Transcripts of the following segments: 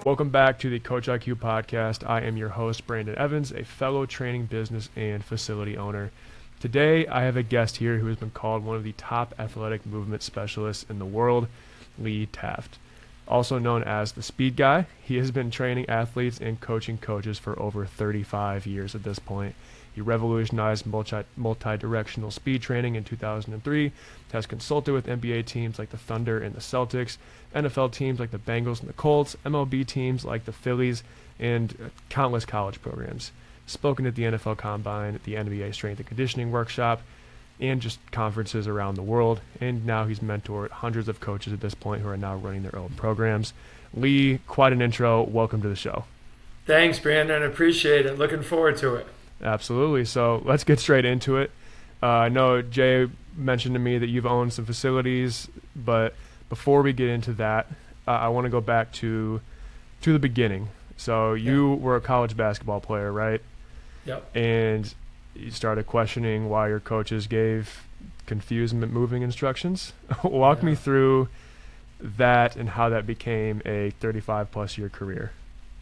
Welcome back to the Coach IQ podcast. I am your host, Brandon Evans, a fellow training business and facility owner. Today, I have a guest here who has been called one of the top athletic movement specialists in the world, Lee Taft. Also known as the Speed Guy, he has been training athletes and coaching coaches for over 35 years at this point. He revolutionized multi-directional speed training in 2003, has consulted with NBA teams like the Thunder and the Celtics, NFL teams like the Bengals and the Colts, MLB teams like the Phillies, and countless college programs. Spoken at the NFL Combine, the NBA Strength and Conditioning Workshop, and just conferences around the world. And now he's mentored hundreds of coaches at this point who are now running their own programs. Lee, quite an intro. Welcome to the show. Thanks, Brandon. Appreciate it. Looking forward to it. Absolutely. So let's get straight into it. I know Jay mentioned to me that you've owned some facilities, but before we get into that, I want to go back to the beginning. So you were a college basketball player, right? Yep. And you started questioning why your coaches gave confused moving instructions. Walk me through that and how that became a 35-plus year career.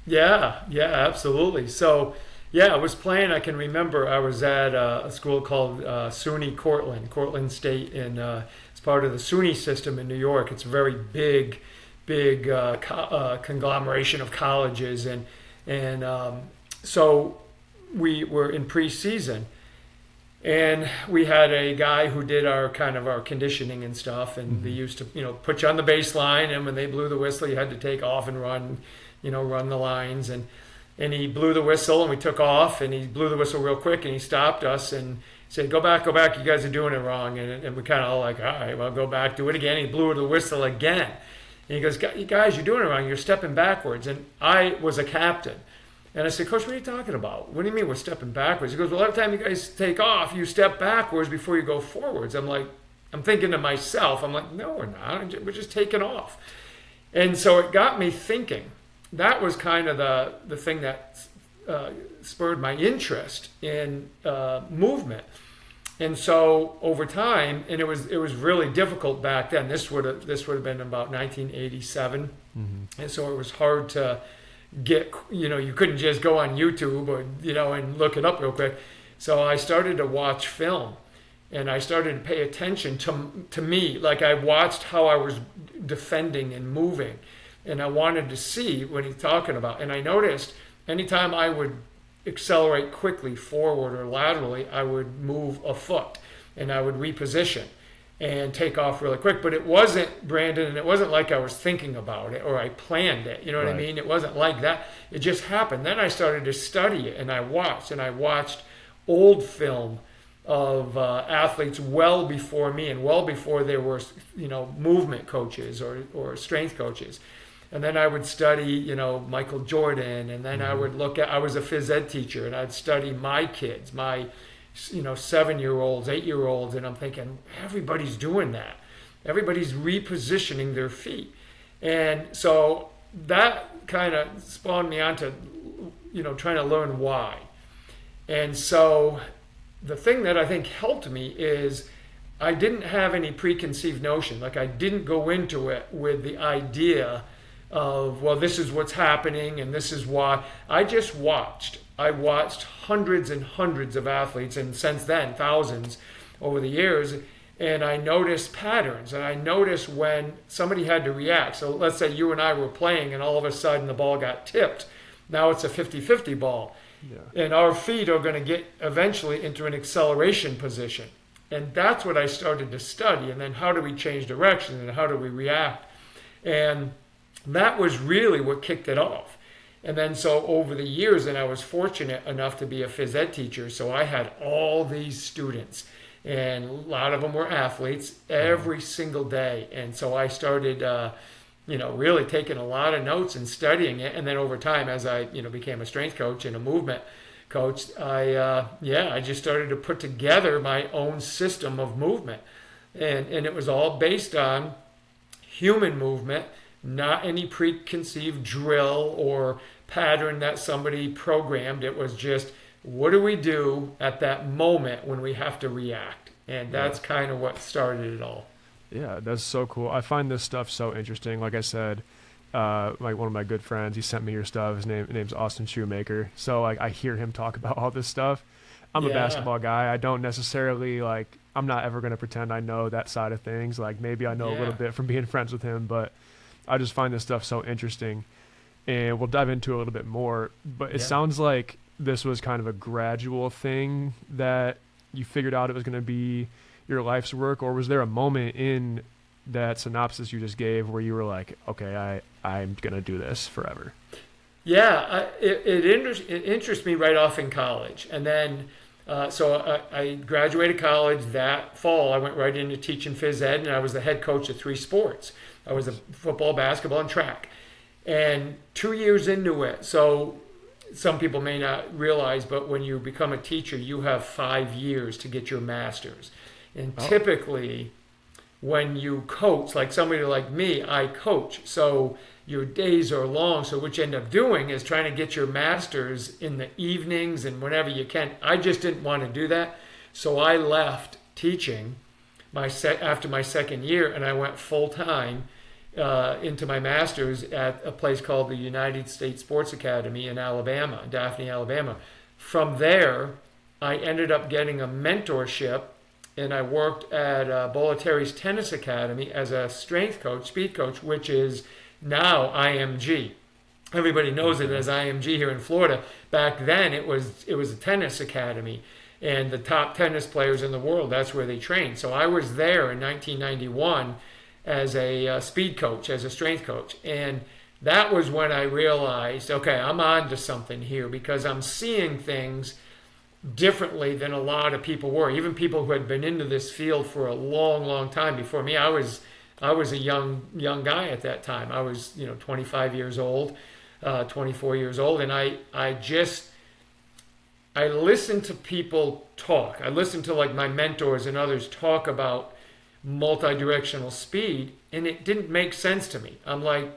Yeah, absolutely. So, I was playing. I can remember I was at a school called SUNY Cortland State, and it's part of the SUNY system in New York. It's a very big conglomeration of colleges, and so we were in preseason, and we had a guy who did our conditioning and stuff, and they used to put you on the baseline, and when they blew the whistle, you had to take off and run the lines, and he blew the whistle, and we took off, and he blew the whistle real quick, and he stopped us and said, go back, you guys are doing it wrong. And we kind of all like, all right, well, go back, do it again. He blew the whistle again. And he goes, guys, you're doing it wrong. You're stepping backwards. And I was a captain. And I said, Coach, what are you talking about? What do you mean we're stepping backwards? He goes, well, every time you guys take off, you step backwards before you go forwards. I'm thinking to myself, I'm like, no, we're not. We're just taking off. And so it got me thinking. That was kind of the thing that spurred my interest in movement. And so over time, and it was really difficult back then. This would have been about 1987, and so it was hard to get. You couldn't just go on YouTube or and look it up real quick. So I started to watch film, and I started to pay attention to me. Like I watched how I was defending and moving. And I wanted to see what he's talking about. And I noticed anytime I would accelerate quickly forward or laterally, I would move a foot and I would reposition and take off really quick. But it wasn't, Brandon, and it wasn't like I was thinking about it or I planned it. You know what I mean? It wasn't like that. It just happened. Then I started to study it, and I watched old film of athletes well before me and well before there were, movement coaches or strength coaches. And then I would study, Michael Jordan, and then I would look at, I was a phys ed teacher, and I'd study my kids, my, 7-year-olds, 8-year-olds, and I'm thinking, everybody's doing that. Everybody's repositioning their feet. And so that kind of spawned me onto, trying to learn why. And so the thing that I think helped me is I didn't have any preconceived notion. Like I didn't go into it with the idea of, well, this is what's happening and this is why. I just watched. I watched hundreds and hundreds of athletes, and since then, thousands over the years, and I noticed patterns, and I noticed when somebody had to react. So let's say you and I were playing, and all of a sudden the ball got tipped. Now it's a 50-50 ball. Yeah. And our feet are going to get eventually into an acceleration position. And that's what I started to study. And then how do we change direction, and how do we react? And that was really what kicked it off. And then so over the years, and I was fortunate enough to be a phys ed teacher, so I had all these students, and a lot of them were athletes every single day. And so I started, really taking a lot of notes and studying it. And then over time, as I, became a strength coach and a movement coach, I just started to put together my own system of movement. And it was all based on human movement, not any preconceived drill or pattern that somebody programmed. It was just what do we do at that moment when we have to react? And that's kind of what started it all. Yeah, that's so cool. I find this stuff so interesting. Like I said, like one of my good friends, he sent me your stuff. His name's Austin Shoemaker. So like I hear him talk about all this stuff. I'm a basketball guy. I don't necessarily I'm not ever going to pretend I know that side of things. Like maybe I know a little bit from being friends with him, but I just find this stuff so interesting. And we'll dive into it a little bit more. But it sounds like this was kind of a gradual thing that you figured out it was going to be your life's work, or was there a moment in that synopsis you just gave where you were like, okay, I'm going to do this forever? Yeah, it interests me right off in college. And then, so I graduated college that fall. I went right into teaching phys ed, and I was the head coach of 3 sports. I was a football, basketball, and track. And 2 years into it, so some people may not realize, but when you become a teacher, you have 5 years to get your master's. And typically, when you coach, like somebody like me, I coach. So your days are long. So what you end up doing is trying to get your master's in the evenings and whenever you can. I just didn't want to do that. So I left teaching after my second year, and I went full time into my master's at a place called the United States Sports Academy in Alabama, Daphne, Alabama. From there, I ended up getting a mentorship, and I worked at Bolletierres Tennis Academy as a strength coach, speed coach, which is now IMG. Everybody knows it as IMG here in Florida. Back then, it was a tennis academy, and the top tennis players in the world, that's where they trained. So I was there in 1991 as a speed coach, as a strength coach. And that was when I realized, okay, I'm on to something here, because I'm seeing things differently than a lot of people were. Even people who had been into this field for a long, long time before me. I was a young guy at that time. I was 25 years old, 24 years old, and I listened to people talk. I listened to like my mentors and others talk about multi-directional speed, and it didn't make sense to me. I'm like,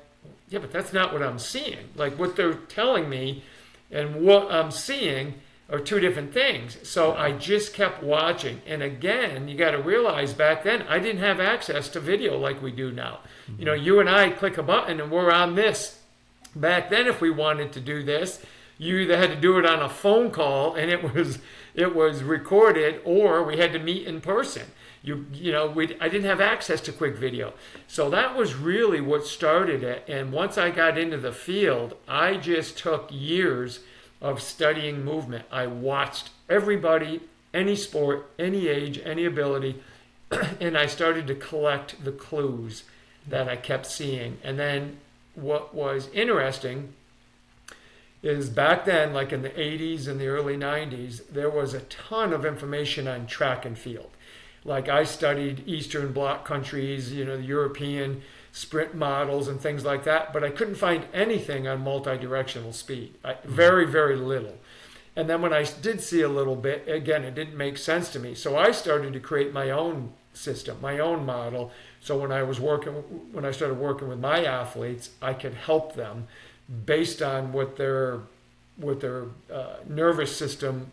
yeah, but that's not what I'm seeing. Like what they're telling me and what I'm seeing are 2 different things. So I just kept watching. And again, you got to realize back then I didn't have access to video like we do now. Mm-hmm. You and I click a button and we're on this. Back then, if we wanted to do this, you either had to do it on a phone call and it was recorded, or we had to meet in person. I didn't have access to quick video. So that was really what started it. And once I got into the field, I just took years of studying movement. I watched everybody, any sport, any age, any ability, and I started to collect the clues that I kept seeing. And then what was interesting is back then, like in the 80s and the early 90s, there was a ton of information on track and field. Like I studied Eastern Bloc countries, the European sprint models and things like that, but I couldn't find anything on multi-directional speed. Very, very little. And then when I did see a little bit, again, it didn't make sense to me. So I started to create my own system, my own model. So when I started working with my athletes, I could help them based on what their nervous system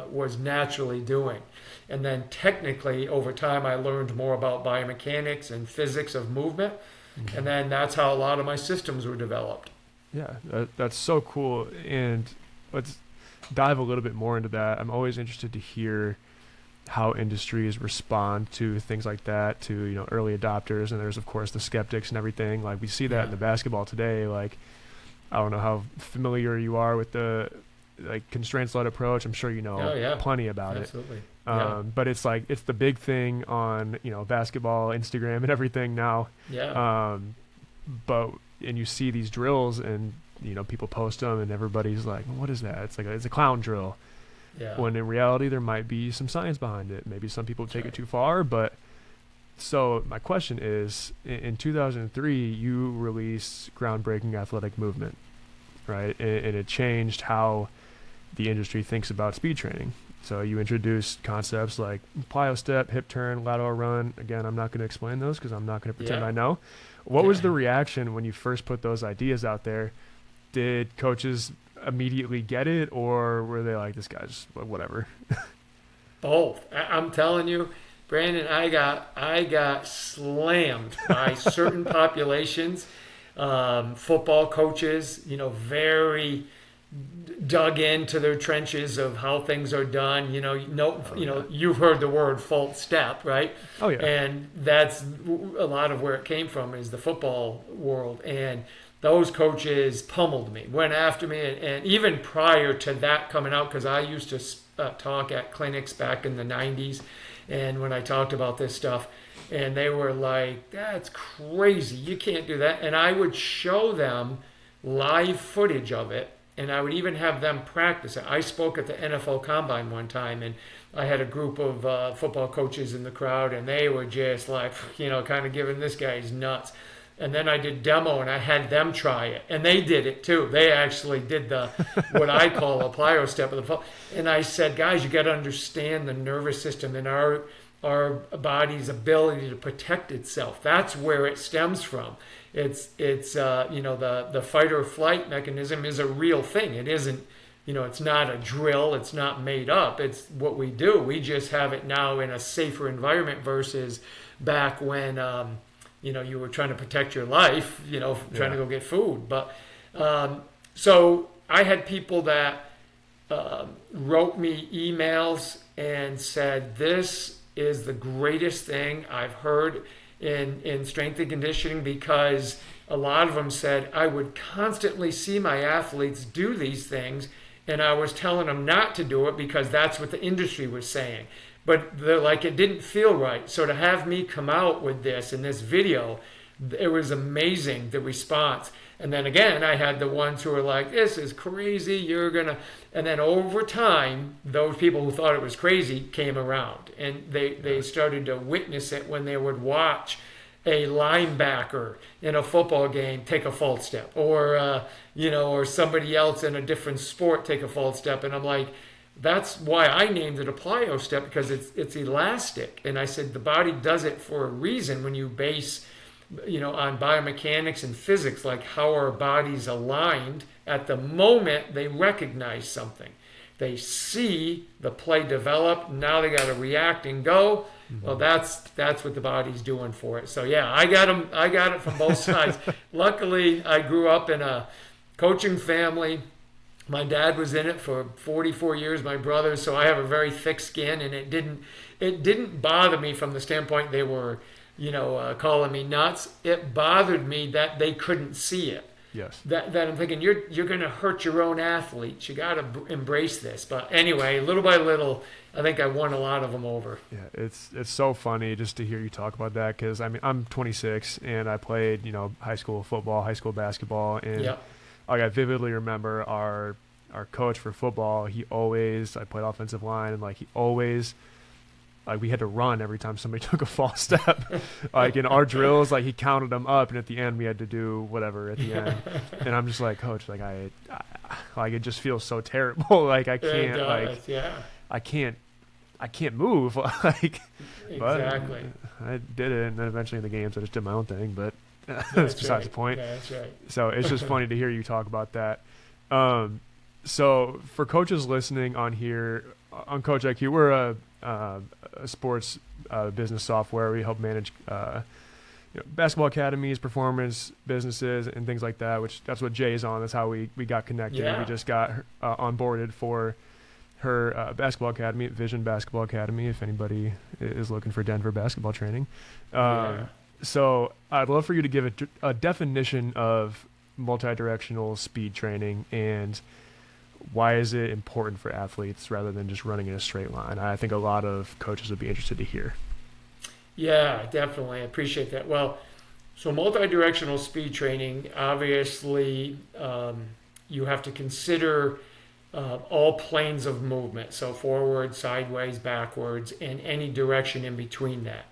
was naturally doing. And then technically, over time, I learned more about biomechanics and physics of movement. Mm-hmm. And then that's how a lot of my systems were developed. Yeah, that's so cool. And let's dive a little bit more into that. I'm always interested to hear how industries respond to things like that, to early adopters. And there's, of course, the skeptics and everything. Like we see that in the basketball today. Like, I don't know how familiar you are with the constraints-led approach. I'm sure you know plenty about Absolutely. it. But it's the big thing on basketball, Instagram, and everything now. Yeah. And you see these drills, and people post them, and everybody's like, well, "What is that?" It's a clown drill. Yeah. When in reality, there might be some science behind it. Maybe some people take it too far, but. So my question is, in 2003, you released groundbreaking athletic movement, right? And it changed how the industry thinks about speed training. So you introduced concepts like plyo step, hip turn, lateral run. Again, I'm not going to explain those because I'm not going to pretend I know. What was the reaction when you first put those ideas out there? Did coaches immediately get it, or were they like, this guy's whatever? Both. I'm telling you, Brandon, I got slammed by certain populations, football coaches, very dug into their trenches of how things are done. You've heard the word false step, right? Oh yeah. And that's a lot of where it came from, is the football world. And those coaches pummeled me, went after me, and even prior to that coming out, because I used to talk at clinics back in the 90s, and when I talked about this stuff, and they were like, that's crazy, you can't do that. And I would show them live footage of it, and I would even have them practice it. I spoke at the NFL Combine one time, and I had a group of football coaches in the crowd, and they were just like, kind of giving this guy's nuts. And then I did demo, and I had them try it, and they did it too. They actually did the what I call a plyo step of the foot. And I said, guys, you got to understand the nervous system and our body's ability to protect itself. That's where it stems from. It's the fight or flight mechanism is a real thing. It isn't, it's not a drill. It's not made up. It's what we do. We just have it now in a safer environment versus back when you were trying to protect your life, trying to go get food. But so I had people that wrote me emails and said, this is the greatest thing I've heard in strength and conditioning, because a lot of them said, I would constantly see my athletes do these things, and I was telling them not to do it because that's what the industry was saying. But they're like, it didn't feel right. So to have me come out with this in this video, it was amazing, the response. And then again, I had the ones who were like, this is crazy, and then over time, those people who thought it was crazy came around, and they started to witness it when they would watch a linebacker in a football game take a false step, or somebody else in a different sport take a false step. And I'm like, that's why I named it a plyo step, because it's elastic. And I said the body does it for a reason. When you base on biomechanics and physics, like how our body's aligned at the moment they recognize something. They see the play develop, now they got to react and go. Mm-hmm. Well, that's what the body's doing for it. So yeah, I got it from both sides. Luckily, I grew up in a coaching family. My dad was in it for 44 years, my brother, so I have a very thick skin, and it didn't bother me from the standpoint they were calling me nuts. It bothered me that they couldn't see it. Yes. That I'm thinking, you're going to hurt your own athletes. You got to embrace this. But anyway, little by little, I think I won a lot of them over. Yeah, it's so funny just to hear you talk about that, because I mean, I'm 26 and I played high school football, high school basketball, and Yep. I vividly remember our coach for football. I played offensive line, and he always. We had to run every time somebody took a false step. In our drills, he counted them up, and at the end we had to do whatever at the end. And I'm just like, Coach, it just feels so terrible. I can't, I can't move. Exactly. But I did it, and then eventually in the games I just did my own thing. But that's besides the point. Yeah, that's right. So it's just funny to hear you talk about that. So for coaches listening on here, on Coach IQ, we're a sports business software. We help manage basketball academies, performance businesses, and things like that, that's what Jay's on. That's how we got connected. Yeah. We just got onboarded for her basketball academy, Vision Basketball Academy, if anybody is looking for Denver basketball training. So I'd love for you to give a definition of multi-directional speed training, and why is it important for athletes rather than just running in a straight line? I think a lot of coaches would be interested to hear. Yeah, definitely. I appreciate that. Well, so multi-directional speed training, obviously, you have to consider all planes of movement. So forward, sideways, backwards, and any direction in between that.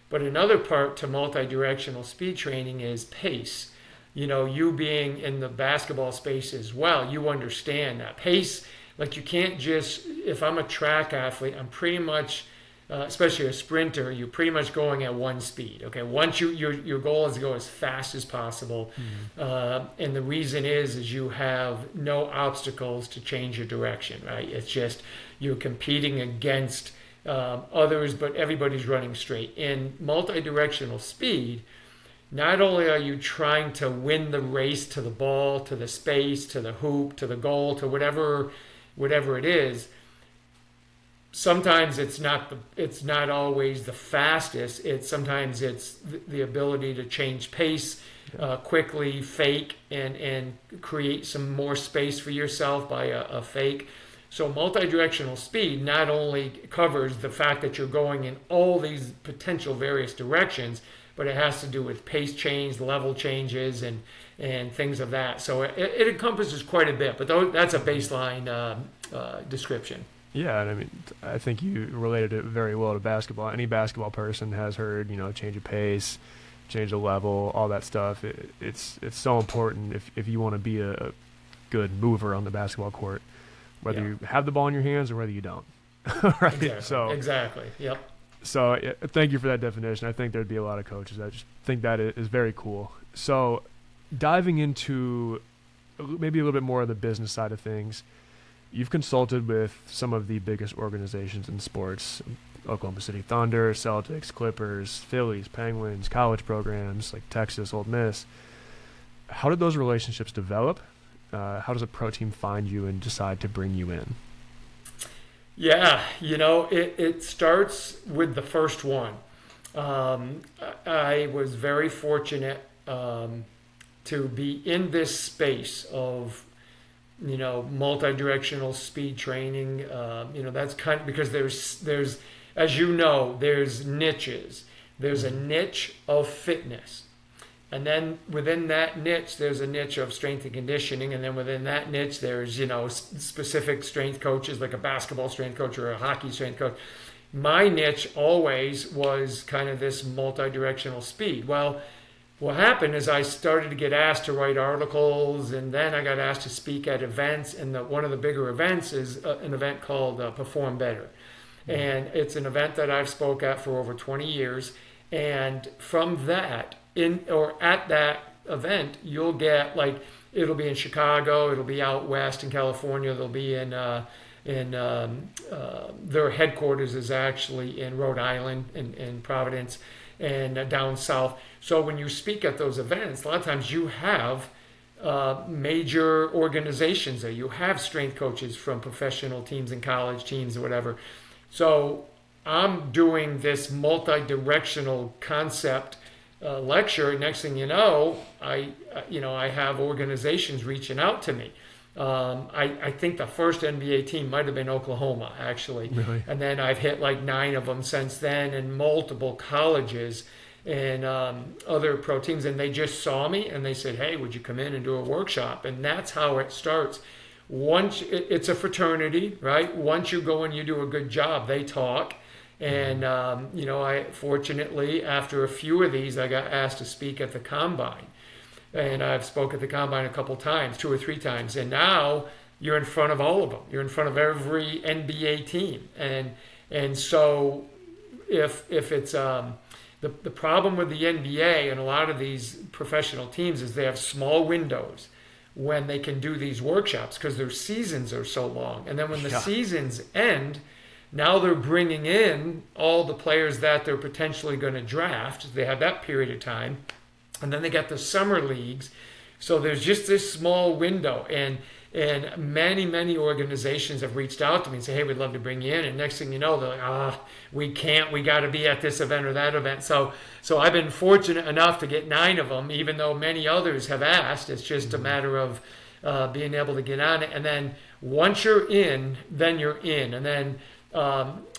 But another part to multi-directional speed training is pace. You being in the basketball space as well, you understand that pace. You can't just, if I'm a track athlete, I'm pretty much especially a sprinter, you're pretty much going at one speed. Okay, once your goal is to go as fast as possible, and the reason is you have no obstacles to change your direction. Right? It's just you're competing against others, but everybody's running straight. In multi-directional speed, not only are you trying to win the race to the ball, to the space, to the hoop, to the goal, to whatever it is. Sometimes it's not always the fastest. Sometimes it's the ability to change pace quickly, fake, and create some more space for yourself by a fake. So multi-directional speed not only covers the fact that you're going in all these potential various directions, but it has to do with pace change, level changes, and things of that. So it encompasses quite a bit, but that's a baseline description. Yeah, and I mean, I think you related it very well to basketball. Any basketball person has heard, change of pace, change of level, all that stuff. It's so important if you want to be a good mover on the basketball court, whether you have the ball in your hands or whether you don't. Right? Exactly. Yep. So thank you for that definition. I think there'd be a lot of coaches. I just think that is very cool. So diving into maybe a little bit more of the business side of things, you've consulted with some of the biggest organizations in sports: Oklahoma City Thunder, Celtics, Clippers, Phillies, Penguins, college programs like Texas, Ole Miss. How did those relationships develop? How does a pro team find you and decide to bring you in? Yeah, it starts with the first one. I was very fortunate to be in this space of multi-directional speed training. That's kind of because there's as there's niches. There's a niche of fitness, and then within that niche there's a niche of strength and conditioning, and then within that niche there's specific strength coaches, like a basketball strength coach or a hockey strength coach. My niche always was kind of this multi-directional speed. Well, what happened is I started to get asked to write articles, and then I got asked to speak at events. And one of the bigger events is an event called Perform Better. And it's an event that I've spoke at for over 20 years. And from that, at that event, you'll get it'll be in Chicago, it'll be out west in California, they'll be in their headquarters is actually in Rhode Island, in Providence, and down south. So when you speak at those events, a lot of times you have major organizations there. You have strength coaches from professional teams and college teams or whatever. So I'm doing this multi-directional concept lecture. Next thing you know, I have organizations reaching out to me. I think the first NBA team might have been Oklahoma, actually. Really? And then I've hit 9 of them since then, and multiple colleges and other pro teams. And they just saw me and they said, hey, would you come in and do a workshop? And that's how it starts. Once it's a fraternity, right? Once you go and you do a good job, they talk. And, I fortunately, after a few of these, I got asked to speak at the Combine. And I've spoke at the Combine a couple times, 2 or 3 times. And now you're in front of all of them. You're in front of every NBA team. And so if it's the problem with the NBA and a lot of these professional teams is they have small windows when they can do these workshops because their seasons are so long. And then when the seasons end, now they're bringing in all the players that they're potentially going to draft. They have that period of time. And then they got the summer leagues. So there's just this small window. And many organizations have reached out to me and say, hey, we'd love to bring you in. And next thing you know, they're like, we can't. We got to be at this event or that event. So I've been fortunate enough to get 9 of them, even though many others have asked. It's just a matter of being able to get on it. And then once you're in, then you're in. And then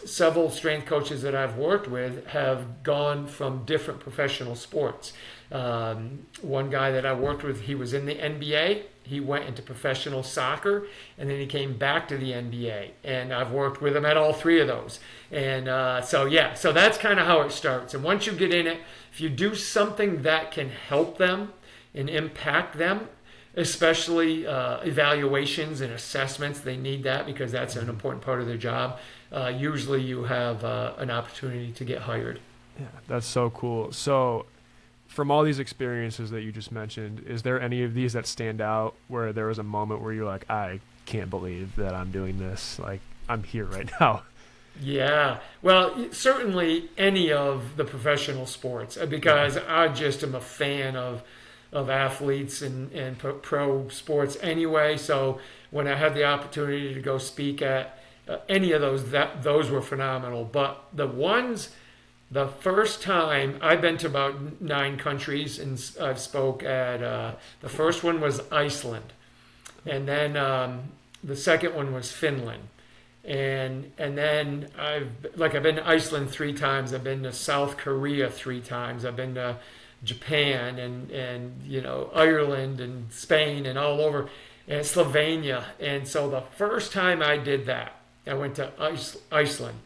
several strength coaches that I've worked with have gone from different professional sports. One guy that I worked with, he was in the NBA. He went into professional soccer, and then he came back to the NBA. And I've worked with him at all 3 of those. And so that's kind of how it starts. And once you get in it, if you do something that can help them and impact them, especially evaluations and assessments. They need that because that's an important part of their job. Usually you have an opportunity to get hired. Yeah, that's so cool. So from all these experiences that you just mentioned, is there any of these that stand out where there was a moment where you're like, I can't believe that I'm doing this? Like, I'm here right now. Yeah, well, certainly any of the professional sports because I just am a fan of athletes and pro sports anyway. So when I had the opportunity to go speak at any of those, those were phenomenal. But the first time I've been to about 9 countries and I've spoke at the first one was Iceland, and then the second one was Finland. And then I've been to Iceland 3 times. I've been to South Korea 3 times. I've been to Japan and Ireland and Spain and all over and Slovenia. And so the first time I did that, I went to Iceland.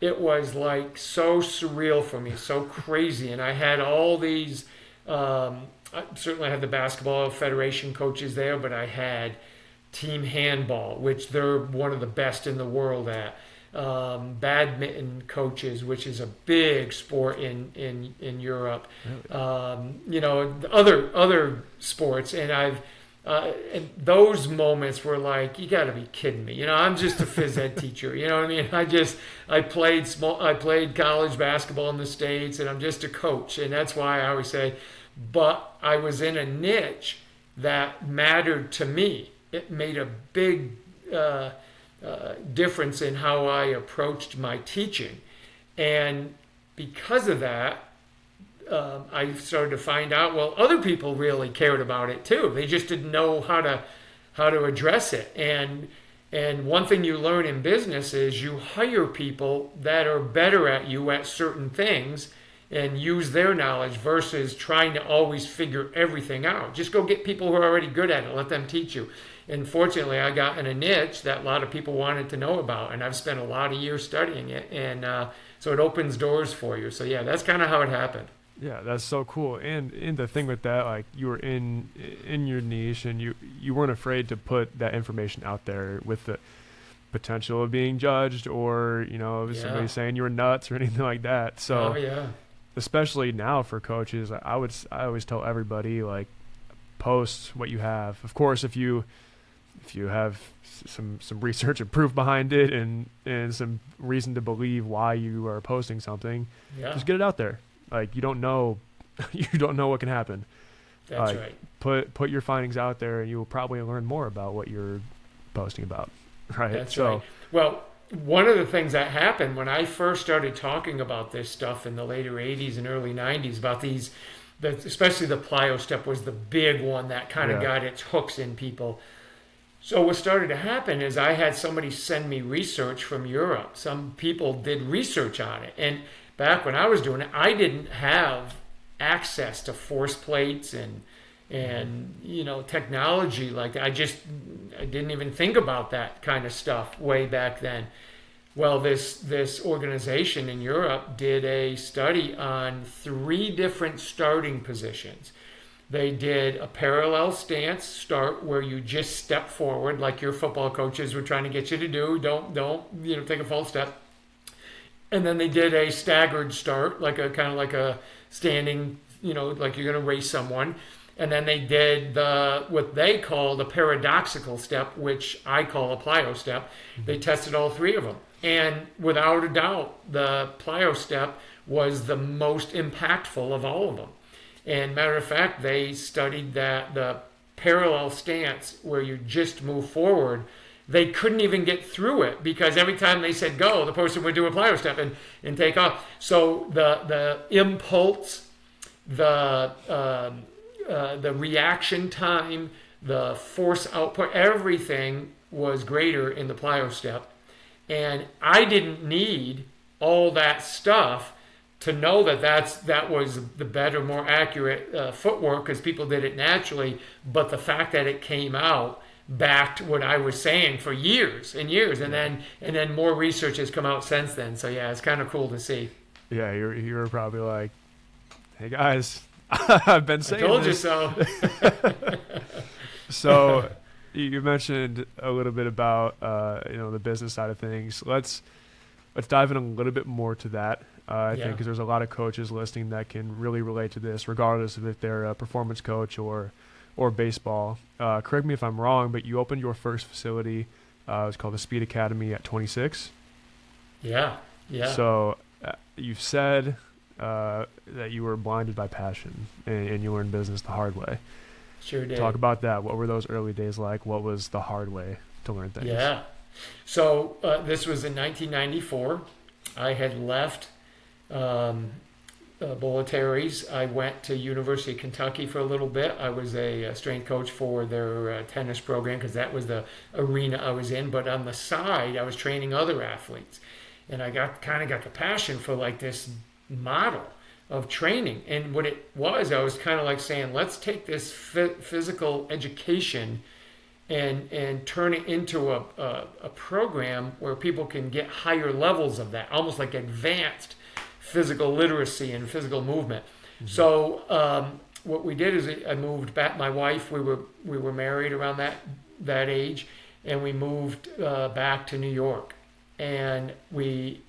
It was like so surreal for me, so crazy. And I had all these. I certainly had the basketball federation coaches there, but I had team handball, which they're one of the best in the world at. Badminton coaches, which is a big sport in Europe. Really? Other sports, and and those moments were like, you got to be kidding me. I'm just a phys ed teacher. You know what I mean? I played college basketball in the States, and I'm just a coach, and that's why I always say, but I was in a niche that mattered to me. It made a big difference in how I approached my teaching. And because of that, I started to find out, well, other people really cared about it too. They just didn't know how to address it. And one thing you learn in business is you hire people that are better at you at certain things and use their knowledge versus trying to always figure everything out. Just go get people who are already good at it. Let them teach you. And fortunately, I got in a niche that a lot of people wanted to know about, and I've spent a lot of years studying it, and so it opens doors for you. So yeah, that's kind of how it happened. Yeah, that's so cool. And the thing with that, like, you were in your niche, and you weren't afraid to put that information out there with the potential of being judged or somebody saying you were nuts or anything like that. So especially now for coaches, I always tell everybody, like, post what you have. Of course, if you have some research and proof behind it and some reason to believe why you are posting something, just get it out there. Like, you don't know what can happen. That's right. Put your findings out there, and you will probably learn more about what you're posting about. Right. That's right. Well, one of the things that happened when I first started talking about this stuff in the later 80s and early 90s about especially the plyo step was the big one that kind of got its hooks in people. So what started to happen is I had somebody send me research from Europe. Some people did research on it. And back when I was doing it, I didn't have access to force plates and technology like that. I didn't even think about that kind of stuff way back then. Well, this organization in Europe did a study on 3 different starting positions. They did a parallel stance start where you just step forward like your football coaches were trying to get you to do. Don't take a false step. And then they did a staggered start, like a standing, like you're going to race someone. And then they did what they called a paradoxical step, which I call a plyo step. They tested all 3 of them. And without a doubt, the plyo step was the most impactful of all of them. And matter of fact, they studied that the parallel stance where you just move forward, they couldn't even get through it because every time they said go, the person would do a plyo step and take off. So the impulse, the reaction time, the force output, everything was greater in the plyo step. And I didn't need all that stuff to know that was the better, more accurate footwork because people did it naturally. But the fact that it came out backed what I was saying for years and years, and then more research has come out since then. So yeah, it's kind of cool to see. Yeah, you were probably like, "Hey guys, I've been saying I told this." you so. So you mentioned a little bit about the business side of things. Let's dive in a little bit more to that. I think because there's a lot of coaches listening that can really relate to this, regardless of if they're a performance coach or baseball. Correct me if I'm wrong, but you opened your first facility. It was called the Speed Academy at 26. Yeah. So you've said that you were blinded by passion and you learned business the hard way. Sure did. Talk about that. What were those early days like? What was the hard way to learn things? Yeah. So this was in 1994. I had left Bolletierres. I went to University of Kentucky for a little bit. I was a strength coach for their tennis program because that was the arena I was in. But on the side, I was training other athletes, and I got the passion for like this model of training. And what it was, I was kind of like saying, let's take this physical education and turn it into a program where people can get higher levels of that, almost like advanced physical literacy and physical movement. Mm-hmm. So what we did is I moved back. My wife, we were married around that age, and we moved back to New York, and we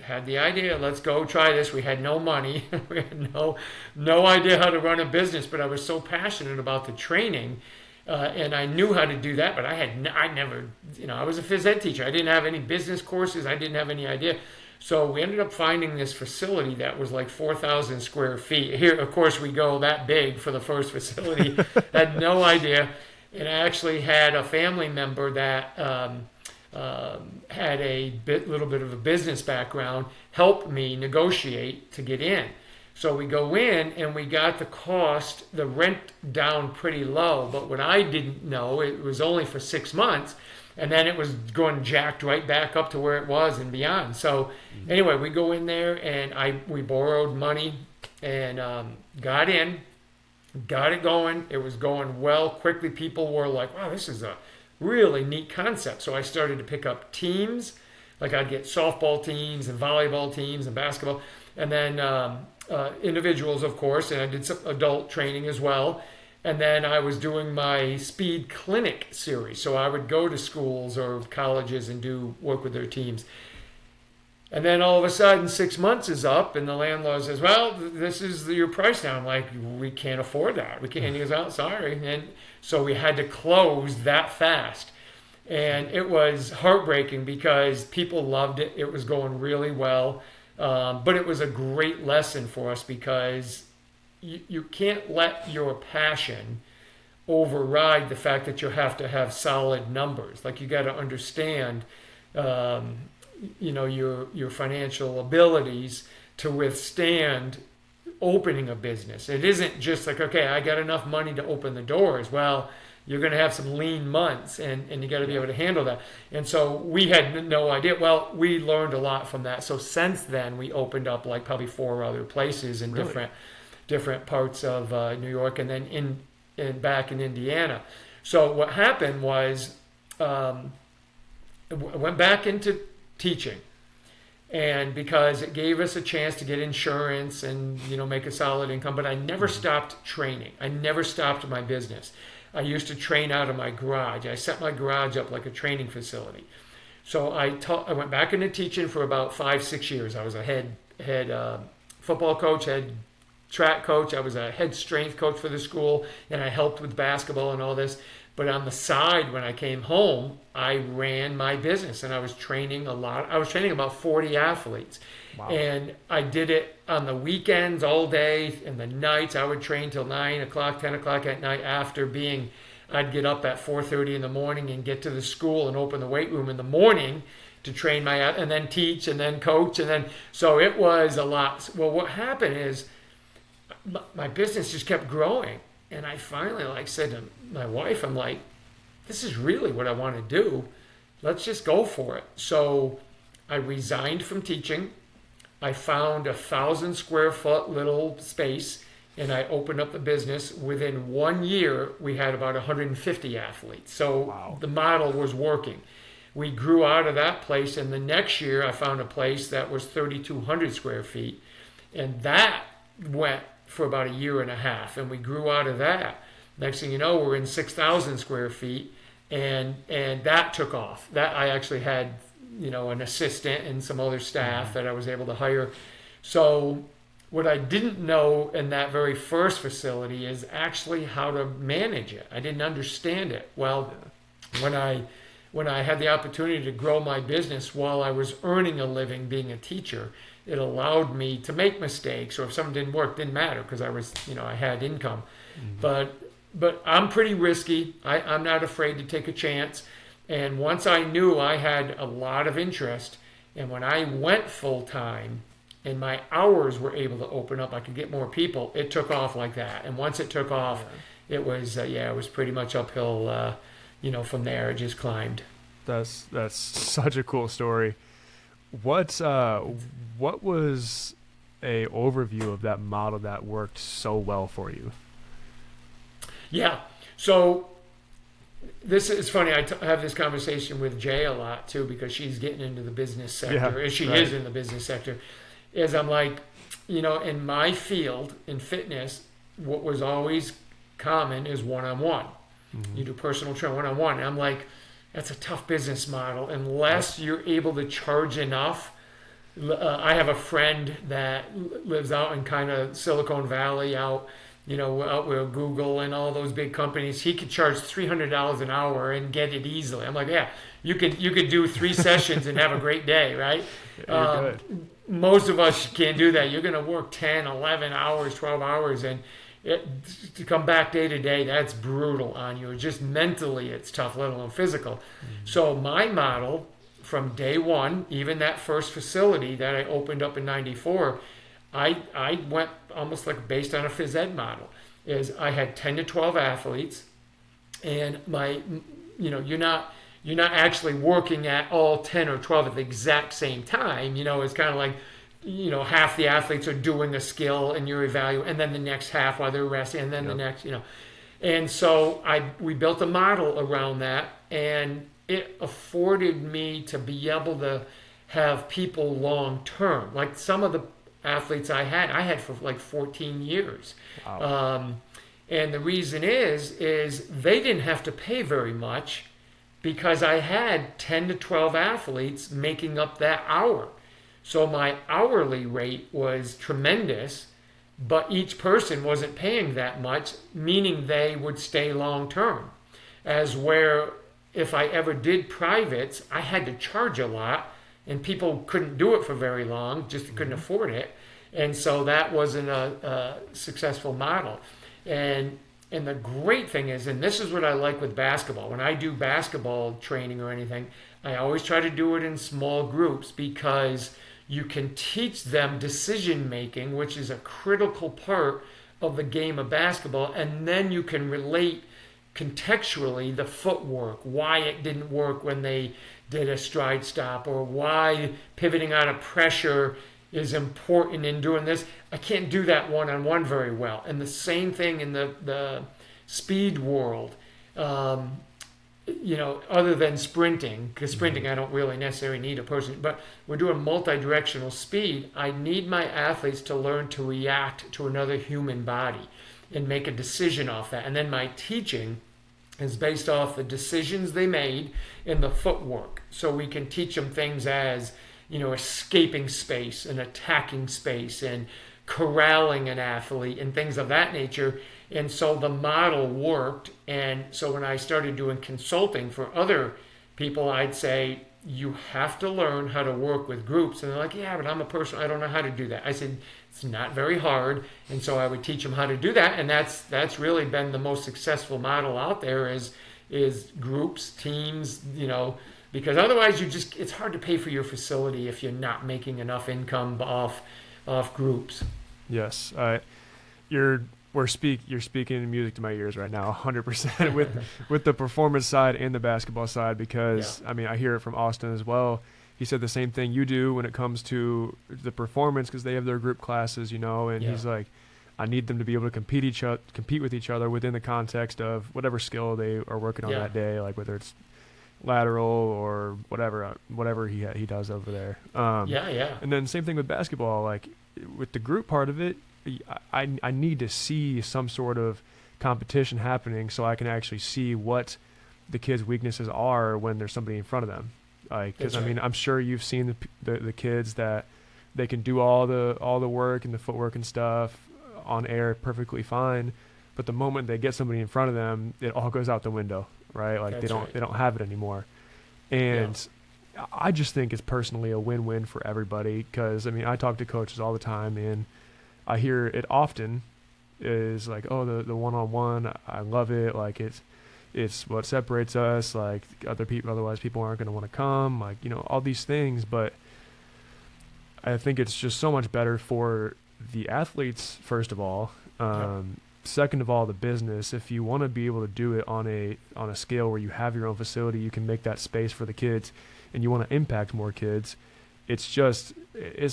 had the idea, let's go try this. We had no money. We had no idea how to run a business, but I was so passionate about the training, and I knew how to do that, but I never, I was a phys ed teacher. I didn't have any business courses. I didn't have any idea. So we ended up finding this facility that was like 4,000 square feet. Here, of course, we go that big for the first facility. Had no idea. And I actually had a family member that had a little bit of a business background help me negotiate to get in. So we go in and we got the rent down pretty low. But what I didn't know, it was only for 6 months. And then it was going jacked right back up to where it was and beyond. So anyway, we go in there and we borrowed money and got in, got it going. It was going well. Quickly, people were like, wow, this is a really neat concept. So I started to pick up teams. Like I'd get softball teams and volleyball teams and basketball. And then individuals, of course. And I did some adult training as well. And then I was doing my speed clinic series. So I would go to schools or colleges and work with their teams. And then all of a sudden, 6 months is up and the landlord says, well, this is your price now. I'm like, we can't afford that. We can't. And he goes, oh, sorry. And so we had to close that fast. And it was heartbreaking because people loved it. It was going really well. But it was a great lesson for us because you can't let your passion override the fact that you have to have solid numbers. Like you got to understand, your financial abilities to withstand opening a business. It isn't just like, okay, I got enough money to open the doors. Well, you're going to have some lean months and you got to be able to handle that. And so we had no idea. Well, we learned a lot from that. So since then we opened up like probably 4 other places in different parts of New York, and then back in Indiana. So what happened was I went back into teaching, and because it gave us a chance to get insurance and make a solid income, but I never stopped training. I never stopped my business. I used to train out of my garage. I set my garage up like a training facility. So I went back into teaching for about 5-6 years. I was a head football coach, head track coach. I was a head strength coach for the school, and I helped with basketball and all this. But on the side, when I came home, I ran my business, and I was training a lot. I was training about 40 athletes. Wow. And I did it on the weekends all day, and the nights I would train till 9 o'clock, 10 o'clock at night I'd get up at 4:30 in the morning and get to the school and open the weight room in the morning to train and then teach and then coach. So it was a lot. Well, what happened is, my business just kept growing, and I finally said to my wife, I'm like, this is really what I want to do. Let's just go for it. So I resigned from teaching. I found 1,000 square foot little space, and I opened up the business. Within 1 year, we had about 150 athletes. So wow. The model was working. We grew out of that place, and the next year I found a place that was 3,200 square feet, and that went for about 1.5 years, and we grew out of that. Next thing you know, we're in 6,000 square feet, and that took off. That I actually had, an assistant and some other staff that I was able to hire. So what I didn't know in that very first facility is actually how to manage it. I didn't understand it. Well, when I had the opportunity to grow my business while I was earning a living being a teacher, it allowed me to make mistakes, or if something didn't work, didn't matter because I was, I had income. But I'm pretty risky. I'm not afraid to take a chance. And once I knew I had a lot of interest, and when I went full time and my hours were able to open up, I could get more people, it took off like that. And once it took off, it was pretty much uphill, from there. It just climbed. That's such a cool story. What was a overview of that model that worked so well for you? Yeah. So this is funny. I have this conversation with Jay a lot too, because she's getting into the business sector. She is in the business sector. Is I'm like, in my field in fitness, what was always common is one-on-one. You do personal training one-on-one. And I'm like, that's a tough business model unless you're able to charge enough. I have a friend that lives out in kind of Silicon Valley, out where Google and all those big companies. He could charge $300 an hour and get it easily. I'm like, yeah, you could do 3 sessions and have a great day, right? You're good. Most of us can't do that. You're going to work 10, 11 hours, 12 hours, and to come back day to day, that's brutal on you. Just mentally, it's tough, let alone physical. So my model from day one, even that first facility that I opened up in '94, I went almost like based on a phys ed model. Is I had 10 to 12 athletes, and you're not actually working at all 10 or 12 at the exact same time. It's kind of like, half the athletes are doing a skill and you're evaluating, and then the next half while they're resting, and then the next, And so we built a model around that, and it afforded me to be able to have people long term. Like some of the athletes I had for like 14 years. Wow. And the reason is they didn't have to pay very much because I had 10 to 12 athletes making up that hour. So my hourly rate was tremendous, but each person wasn't paying that much, meaning they would stay long term. As where if I ever did privates, I had to charge a lot, and people couldn't do it for very long, just couldn't afford it. And so that wasn't a successful model. And the great thing is, and this is what I like with basketball, when I do basketball training or anything, I always try to do it in small groups because you can teach them decision making, which is a critical part of the game of basketball, and then you can relate contextually the footwork, why it didn't work when they did a stride stop, or why pivoting out of pressure is important in doing this. I can't do that one-on-one very well. And the same thing in the speed world, other than sprinting, because sprinting I don't really necessarily need a person, but we're doing multi-directional speed. I need my athletes to learn to react to another human body and make a decision off that. And then my teaching is based off the decisions they made and the footwork. So we can teach them things as, escaping space and attacking space and corralling an athlete and things of that nature. And so the model worked. And so when I started doing consulting for other people, I'd say, you have to learn how to work with groups. And they're like, yeah, but I'm a person, I don't know how to do that. I said, it's not very hard. And so I would teach them how to do that. And that's really been the most successful model out there is groups, teams, because otherwise it's hard to pay for your facility if you're not making enough income off groups. Yes. You're speaking music to my ears right now, 100% with the performance side and the basketball side, because I hear it from Austin as well. He said the same thing you do when it comes to the performance, because they have their group classes, and he's like, I need them to be able to compete with each other within the context of whatever skill they are working on that day, like whether it's lateral or whatever he does over there. And then same thing with basketball, like with the group part of it, I need to see some sort of competition happening so I can actually see what the kids' weaknesses are when there's somebody in front of them. Like, because That's I mean, right. I'm sure you've seen the kids that they can do all the work and the footwork and stuff on air perfectly fine, but the moment they get somebody in front of them, it all goes out the window, right? Like That's right. they don't have it anymore. And I just think it's personally a win-win for everybody, because I mean, I talk to coaches all the time and I hear it often is like, oh, the one-on-one, I love it. Like it's what separates us. Like other people, otherwise people aren't going to want to come. Like, you know, all these things. But I think it's just so much better for the athletes, first of all. Second of all, the business. If you want to be able to do it on a scale where you have your own facility, you can make that space for the kids, and you want to impact more kids. It's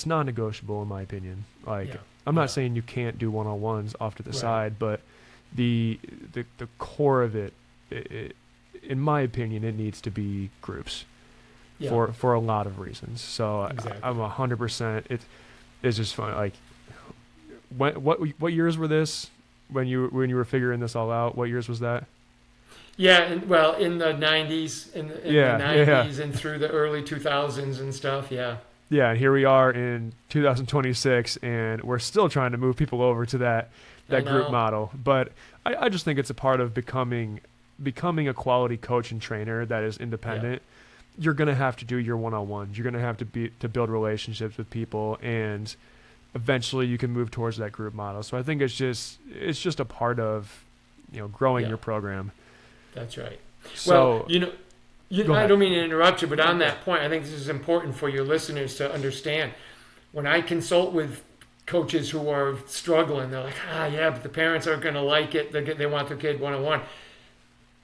non-negotiable in my opinion. Like, I'm not saying you can't do one-on-ones off to the side, but the core of it, in my opinion, it needs to be groups for a lot of reasons. So Exactly. I'm 100%. It's just fun. Like, what years were this when you were figuring this all out? What years was that? Yeah, in the 90s, in the 90s and through the early 2000s and stuff, yeah. Yeah, and here we are in 2026, and we're still trying to move people over to that group model. But I just think it's a part of becoming a quality coach and trainer that is independent. You're going to have to do your one-on-ones. You're going to have to build relationships with people, and eventually you can move towards that group model. So I think it's just a part of, you know, growing your program. That's right. So, well, I don't mean to interrupt you, but on that point, I think this is important for your listeners to understand. When I consult with coaches who are struggling, they're like, but the parents aren't going to like it. They want their kid one-on-one.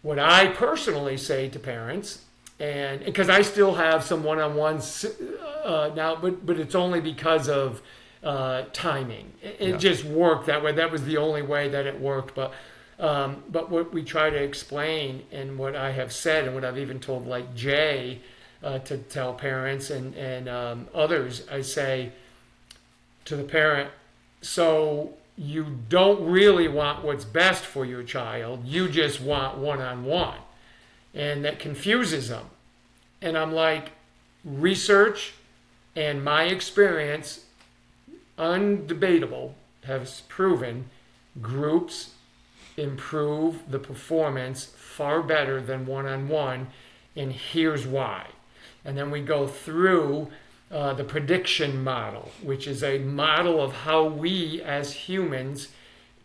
What I personally say to parents, and because I still have some one-on-ones now, but it's only because of timing. It just worked that way. That was the only way that it worked. But what we try to explain, and what I have said, and what I've even told like Jay to tell parents and others, I say to the parent, so you don't really want what's best for your child, you just want one-on-one. And that confuses them. And I'm like, research and my experience, undebatable, has proven groups improve the performance far better than one-on-one, and here's why. And then we go through the prediction model, which is a model of how we as humans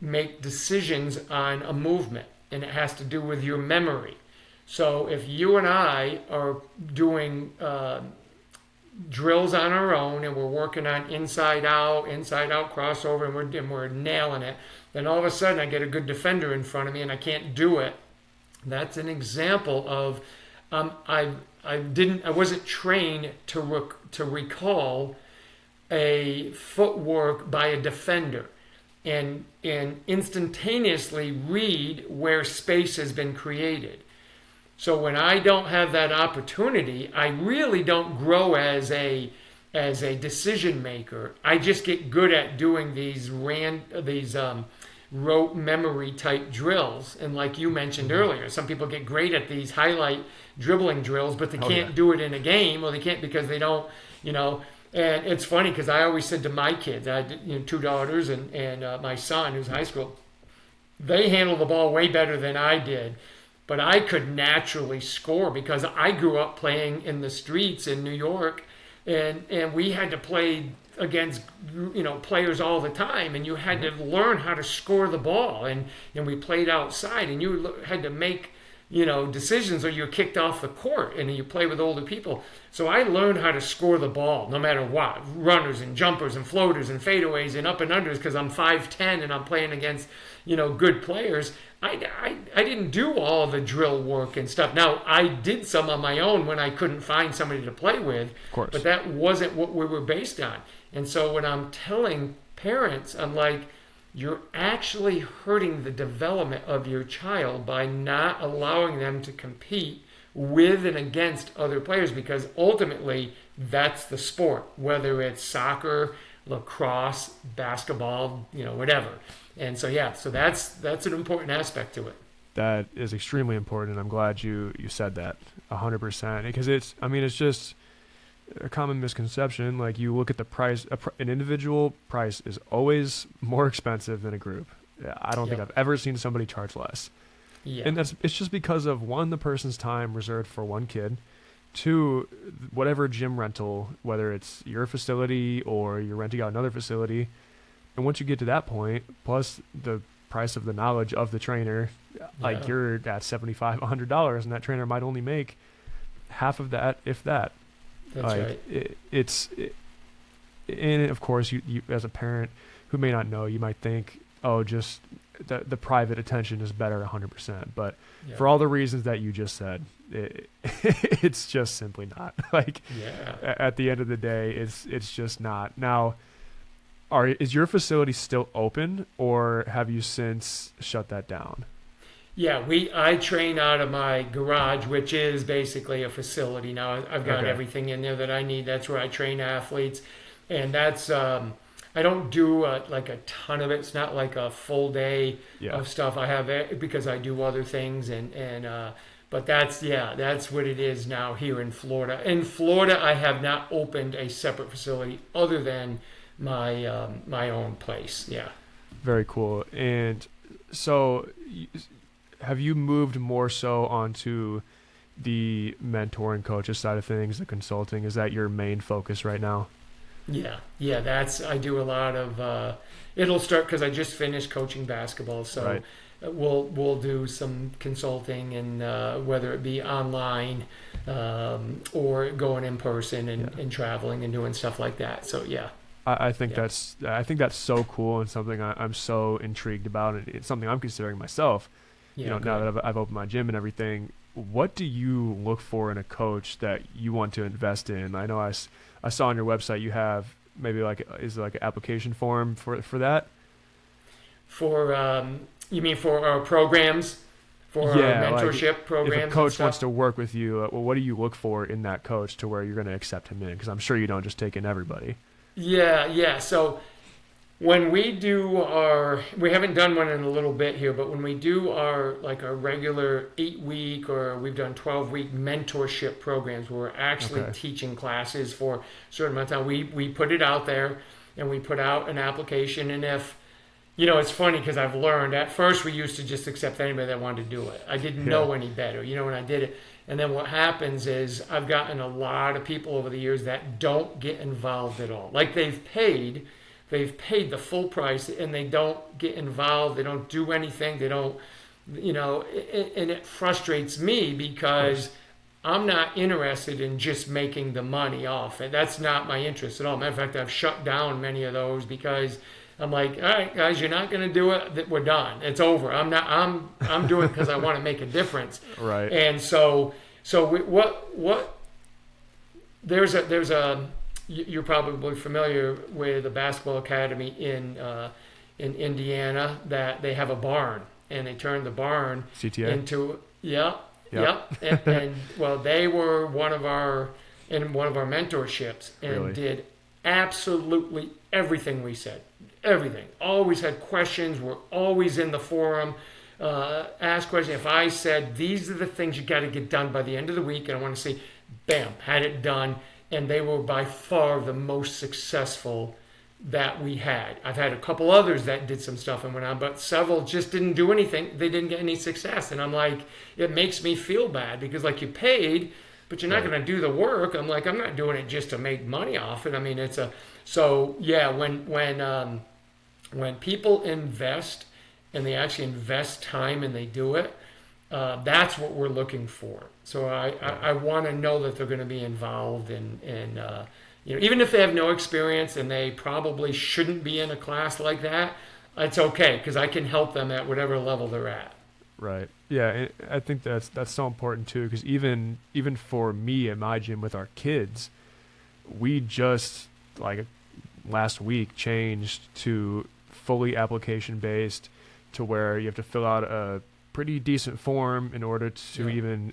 make decisions on a movement, and it has to do with your memory. So if you and I are doing drills on our own, and we're working on inside out crossover, and we're nailing it, then all of a sudden I get a good defender in front of me and I can't do it. That's an example of I wasn't trained to recall a footwork by a defender and instantaneously read where space has been created. So when I don't have that opportunity, I really don't grow as a decision maker. I just get good at doing these rote memory type drills. And like you mentioned earlier, some people get great at these highlight dribbling drills, but they can't do it in a game, or they can't because they don't, And it's funny because I always said to my kids, I had 2 daughters and my son who's in high school, they handle the ball way better than I did. But I could naturally score because I grew up playing in the streets in New York, and we had to play against players all the time, and you had to learn how to score the ball, and we played outside, and you had to make decisions, or you're kicked off the court, and you play with older people. So I learned how to score the ball no matter what, runners and jumpers and floaters and fadeaways and up and unders, because I'm 5'10" and I'm playing against good players. I didn't do all the drill work and stuff. Now, I did some on my own when I couldn't find somebody to play with, of course, but that wasn't what we were based on. And so when I'm telling parents, I'm like, you're actually hurting the development of your child by not allowing them to compete with and against other players, because ultimately that's the sport, whether it's soccer, lacrosse, basketball, whatever. And so that's an important aspect to it. That is extremely important, and I'm glad you said that 100%, because it's just a common misconception. Like, you look at the price, an individual price is always more expensive than a group. I don't think I've ever seen somebody charge less. Yeah. And it's just because of, one, the person's time reserved for one kid, two, whatever gym rental, whether it's your facility or you're renting out another facility. And once you get to that point, plus the price of the knowledge of the trainer, like, you're at $75, $100, and that trainer might only make half of that, if that. That's right. And of course, you as a parent who may not know, you might think, oh, just the private attention is better 100%. But for all the reasons that you just said, it's just simply not. Like, at the end of the day, it's just not. Now, is your facility still open, or have you since shut that down? Yeah, I train out of my garage, which is basically a facility now. I've got everything in there that I need. That's where I train athletes, and that's I don't do like a ton of it. It's not like a full day of stuff. I have it because I do other things, but that's what it is now here in Florida. In Florida, I have not opened a separate facility other than my my own place. Yeah. Very cool. And so, have you moved more so onto the mentoring coaches side of things, the consulting? Is that your main focus right now? Yeah. I do a lot of. It'll start because I just finished coaching basketball, so we'll do some consulting, and whether it be online or going in person and traveling and doing stuff like that. So I think that's so cool, and something I'm so intrigued about, and it's something I'm considering myself. Now that I've opened my gym and everything, what do you look for in a coach that you want to invest in? I know I saw on your website you have maybe is it like an application form for that? For you mean for our programs, for our mentorship programs? If a coach wants to work with you, what do you look for in that coach to where you're going to accept him in? Because I'm sure you don't just take in everybody. Yeah. So when we do we haven't done one in a little bit here, but when we do our regular 8-week, or we've done 12-week mentorship programs where we're actually teaching classes for a certain amount of time, we put it out there, and we put out an application. And if, it's funny because I've learned, at first we used to just accept anybody that wanted to do it. I didn't know any better, when I did it. And then what happens is I've gotten a lot of people over the years that don't get involved at all. Like, they've paid the full price, and they don't get involved. They don't do anything. They don't, and it frustrates me because I'm not interested in just making the money off it. That's not my interest at all. Matter of fact, I've shut down many of those because I'm like, all right, guys, you're not going to do it. We're done. It's over. I'm doing it because I want to make a difference. Right. And so there's a you're probably familiar with a basketball academy in Indiana that they have a barn, and they turned the barn CTA into and well, they were one of our mentorships, and did absolutely everything we said. Everything. Always had questions. We're always in the forum. Ask questions. If I said, these are the things you got to get done by the end of the week, and I want to see, bam, had it done. And they were by far the most successful that we had. I've had a couple others that did some stuff and went on, but several just didn't do anything. They didn't get any success. And I'm like, it makes me feel bad because, you paid, but you're not going to do the work. I'm like, I'm not doing it just to make money off it. I mean, when people invest, and they actually invest time and they do it, that's what we're looking for. So I want to know that they're going to be involved, and even if they have no experience and they probably shouldn't be in a class like that, it's okay because I can help them at whatever level they're at. Right. Yeah, I think that's so important too, because even for me at my gym with our kids, we just last week changed to fully application based, to where you have to fill out a pretty decent form in order to even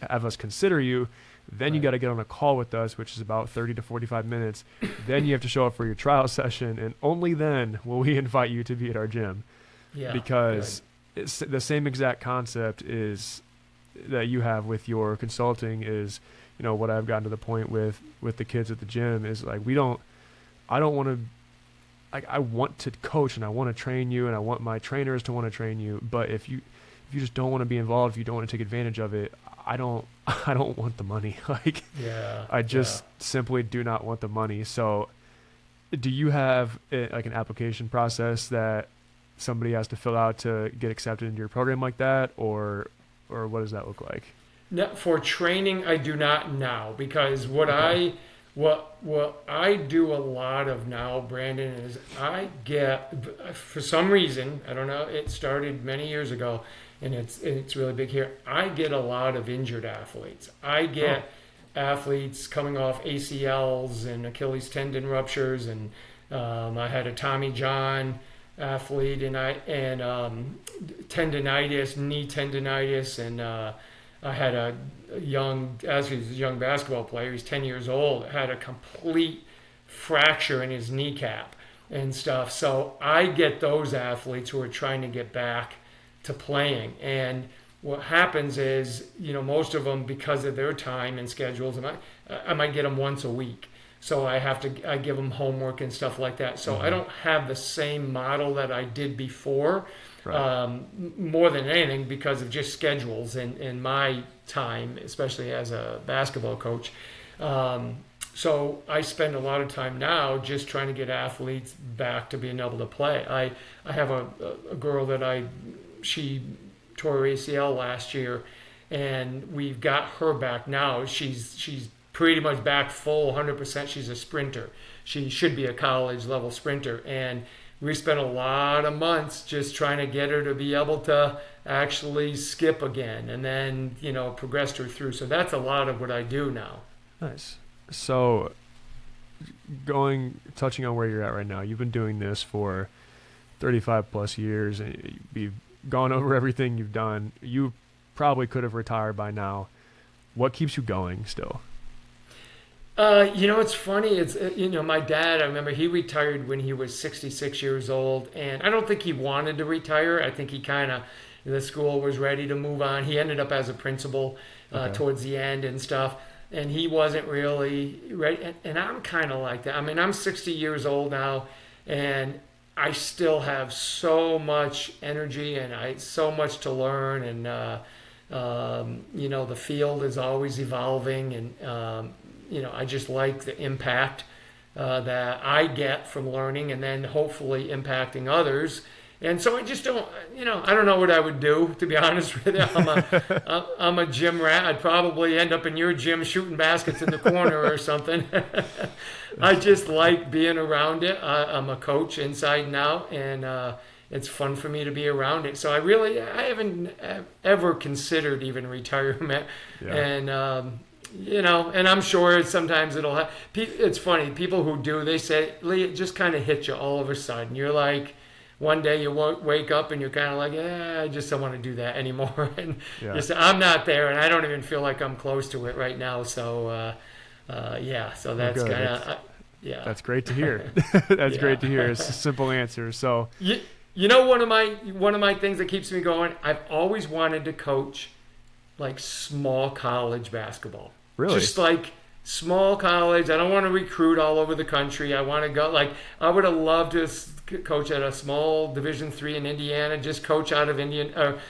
have us consider you. Then you got to get on a call with us, which is about 30 to 45 minutes. Then you have to show up for your trial session, and only then will we invite you to be at our gym. Yeah. Because it's the same exact concept is that you have with your consulting is, what I've gotten to the point with the kids at the gym is like, I don't want to, like, I want to coach and I want to train you and I want my trainers to want to train you. But if you just don't want to be involved, if you don't want to take advantage of it, I don't want the money. Like, I just simply do not want the money. So do you have like an application process that somebody has to fill out to get accepted into your program like that? Or what does that look like? No, for training, I do not now, because what I do a lot of now, Brandon, is I get, for some reason, I don't know, it started many years ago, and it's really big here. I get a lot of injured athletes. I get athletes coming off ACLs and Achilles tendon ruptures, and I had a Tommy John athlete and tendinitis, knee tendinitis, and I had a young basketball player. He's 10 years old. Had a complete fracture in his kneecap and stuff. So I get those athletes who are trying to get back to playing. And what happens is, most of them, because of their time and schedules, I might get them once a week. So I give them homework and stuff like that. So I don't have the same model that I did before, more than anything because of just schedules and my time, especially as a basketball coach. So I spend a lot of time now just trying to get athletes back to being able to play. I have a girl that she tore her ACL last year, and we've got her back now. She's pretty much back full 100%. She's a sprinter. She should be a college level sprinter, and we spent a lot of months just trying to get her to be able to actually skip again, and then progressed her through. So that's a lot of what I do now. Nice. So touching on where you're at right now, you've been doing this for 35 plus years, and you've gone over everything you've done. You probably could have retired by now. What keeps you going still? It's funny. It's my dad, I remember he retired when he was 66 years old, and I don't think he wanted to retire. I think he the school was ready to move on. He ended up as a principal towards the end and stuff, and he wasn't really ready. And I'm kind of like that. I mean, I'm 60 years old now, and I still have so much energy and so much to learn, and the field is always evolving, and I just like the impact that I get from learning and then hopefully impacting others. And so I just don't, I don't know what I would do, to be honest with you. I'm a gym rat. I'd probably end up in your gym shooting baskets in the corner or something. I just like being around it. I'm a coach inside and out, and it's fun for me to be around it. So I haven't ever considered even retirement. Yeah. And, and I'm sure sometimes it's funny, people who do, they say, Lee, it just kind of hits you all of a sudden. You're like, one day you wake up and you're kind of like, I just don't want to do that anymore. And I'm not there, and I don't even feel like I'm close to it right now. So, so that's kind of, That's great to hear. That's great to hear. It's a simple answer. So, one of my things that keeps me going, I've always wanted to coach like small college basketball. Really? Just like small college. I don't want to recruit all over the country. I want to go, I would have loved to coach at a small Division III in Indiana, just coach out of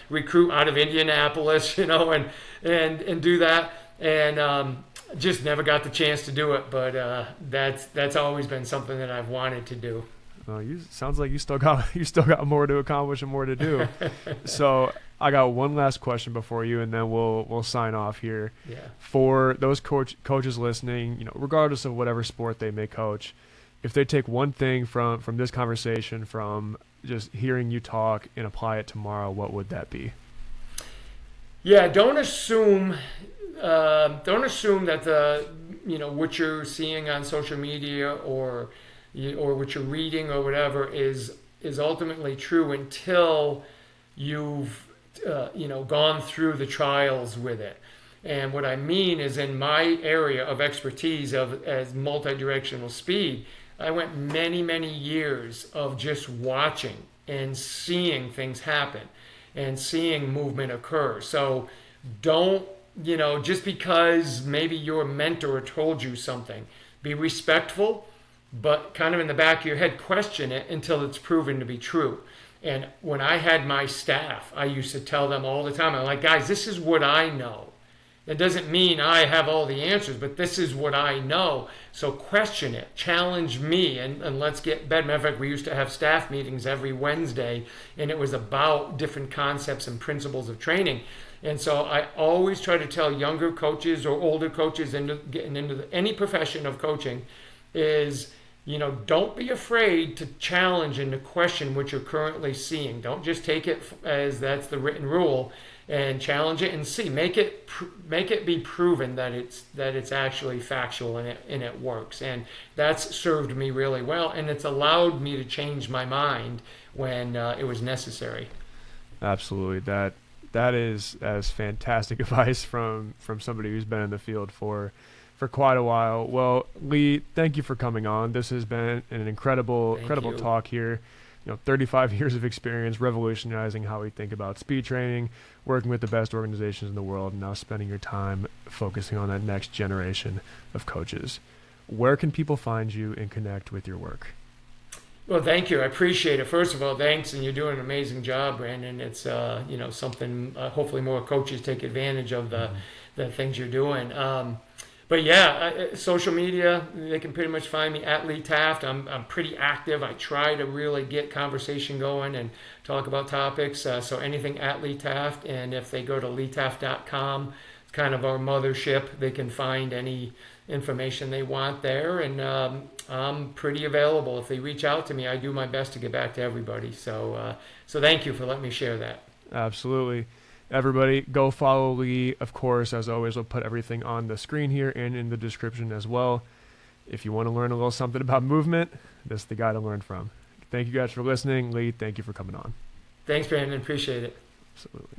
recruit out of Indianapolis, and do that. And just never got the chance to do it. But that's always been something that I've wanted to do. Sounds like you still got more to accomplish and more to do. So I got one last question before you, and then we'll sign off here. Yeah. For those coaches listening, regardless of whatever sport they may coach, if they take one thing from this conversation, from just hearing you talk, and apply it tomorrow, what would that be? Yeah, don't assume that what you're seeing on social media or what you're reading or whatever is ultimately true until you've gone through the trials with it. And what I mean is, in my area of expertise as multi-directional speed, I went many, many years of just watching and seeing things happen and seeing movement occur. So don't, just because maybe your mentor told you something, be respectful, but kind of in the back of your head, question it until it's proven to be true. And when I had my staff, I used to tell them all the time, I'm like, guys, this is what I know. That doesn't mean I have all the answers, but this is what I know. So question it, challenge me, and let's get better. Matter of fact, we used to have staff meetings every Wednesday, and it was about different concepts and principles of training. And so I always try to tell younger coaches or older coaches getting into any profession of coaching is, don't be afraid to challenge and to question what you're currently seeing. Don't just take it as that's the written rule, and challenge it and see. Make it be proven that it's actually factual and it works. And that's served me really well, and it's allowed me to change my mind when it was necessary. Absolutely. That is as fantastic advice from somebody who's been in the field for quite a while. Well, Lee, thank you for coming on. This has been an incredible talk here. 35 years of experience revolutionizing how we think about speed training, working with the best organizations in the world, and now spending your time focusing on that next generation of coaches. Where can people find you and connect with your work? Well, thank you. I appreciate it. First of all, thanks, and you're doing an amazing job, Brandon. It's something. Hopefully, more coaches take advantage of the things you're doing. But yeah, social media, they can pretty much find me at Lee Taft. I'm pretty active. I try to really get conversation going and talk about topics. So anything at Lee Taft, and if they go to leetaft.com, it's kind of our mothership. They can find any information they want there, and I'm pretty available. If they reach out to me, I do my best to get back to everybody. So thank you for letting me share that. Absolutely. Everybody, go follow Lee. Of course, as always, we'll put everything on the screen here and in the description as well. If you want to learn a little something about movement, this is the guy to learn from. Thank you guys for listening. Lee, thank you for coming on. Thanks, Brandon. Appreciate it. Absolutely.